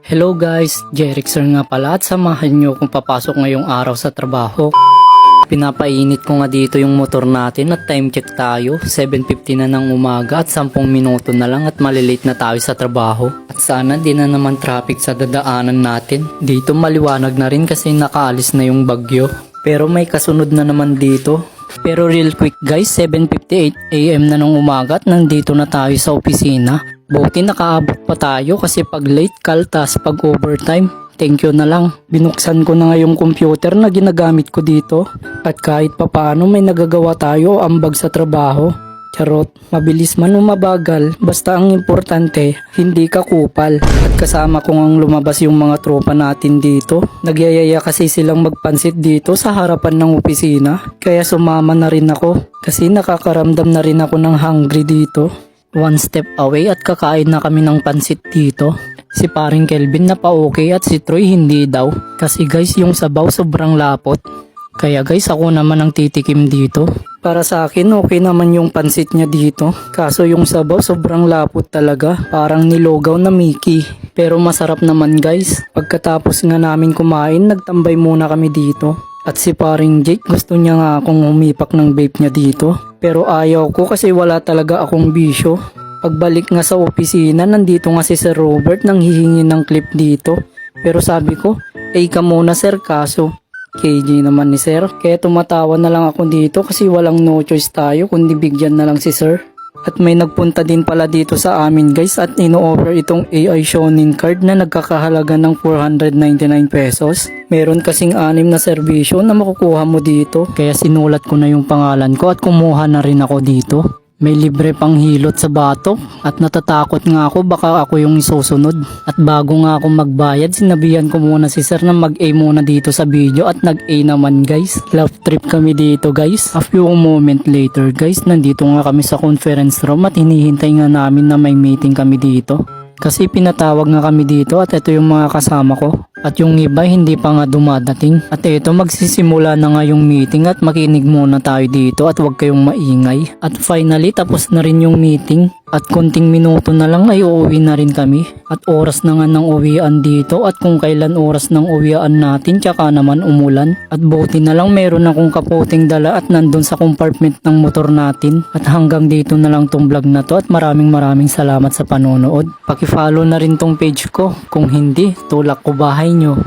Hello guys, Jerixer nga pala at samahan nyo kung papasok ngayong araw sa trabaho. Pinapainit ko nga dito yung motor natin at time check tayo, 7:50 na ng umaga at 10 minuto na lang at malilate na tayo sa trabaho. At sana di na naman traffic sa dadaanan natin. Dito maliwanag na rin kasi nakaalis na yung bagyo. Pero may kasunod na naman dito. Pero real quick guys, 7:58 AM na ng umaga at nandito na tayo sa opisina. Buti nakaabot pa tayo kasi pag late kaltas, pag overtime, thank you na lang. Binuksan ko na nga yung computer na ginagamit ko dito. At kahit papaano may nagagawa tayo ambag sa trabaho. Charot, mabilis man o mabagal, basta ang importante, hindi ka kupal. At kasama ko ngang lumabas yung mga tropa natin dito. Nagyayaya kasi silang magpansit dito sa harapan ng opisina. Kaya sumama na rin ako kasi nakakaramdam na rin ako ng hungry dito. One step away at kakain na kami ng pansit dito. Si paring Kelvin na pa okay at si Troy hindi daw. Kasi guys yung sabaw sobrang lapot. Kaya guys ako naman ang titikim dito. Para sa akin okay naman yung pansit niya dito. Kaso yung sabaw sobrang lapot talaga. Parang nilogaw na Mickey. Pero masarap naman guys. Pagkatapos nga namin kumain nagtambay muna kami dito. At si paring Jake gusto niya nga akong umipak ng vape niya dito. Pero ayaw ko kasi wala talaga akong bisyo. Pagbalik nga sa opisina nandito nga si Sir Robert nang hihingi ng clip dito. Pero sabi ko, ka muna sir kaso. KG naman ni sir. Kaya tumatawa na lang ako dito kasi walang no choice tayo kundi bigyan na lang si sir. At may nagpunta din pala dito sa amin guys at ino-offer itong AI Shonin card na nagkakahalaga ng 499 pesos. Meron kasing 6 na serbisyo na makukuha mo dito. Kaya sinulat ko na yung pangalan ko at kumuha na rin ako dito. May libre pang hilot sa batok at natatakot nga ako baka ako yung isusunod. At bago nga ako magbayad sinabihan ko muna si sir na mag-A muna dito sa video at nag-A naman guys. Love trip kami dito guys. A few moment later guys nandito nga kami sa conference room at hinihintay nga namin na may meeting kami dito. Kasi pinatawag nga kami dito at ito yung mga kasama ko. At yung iba hindi pa nga dumadating. At ito magsisimula na nga yung meeting at makinig muna tayo dito at huwag kayong maingay. At finally tapos na rin yung meeting. At konting minuto na lang ay uuwi na rin kami. At oras na nga ng uwian dito at kung kailan oras ng uwian natin tsaka naman umulan. At buti na lang meron akong kaputing dala at nandun sa compartment ng motor natin. At hanggang dito na lang tong vlog na to at maraming salamat sa panonood. Paki-follow na rin tong page ko. Kung hindi, tulak ko bahay nyo.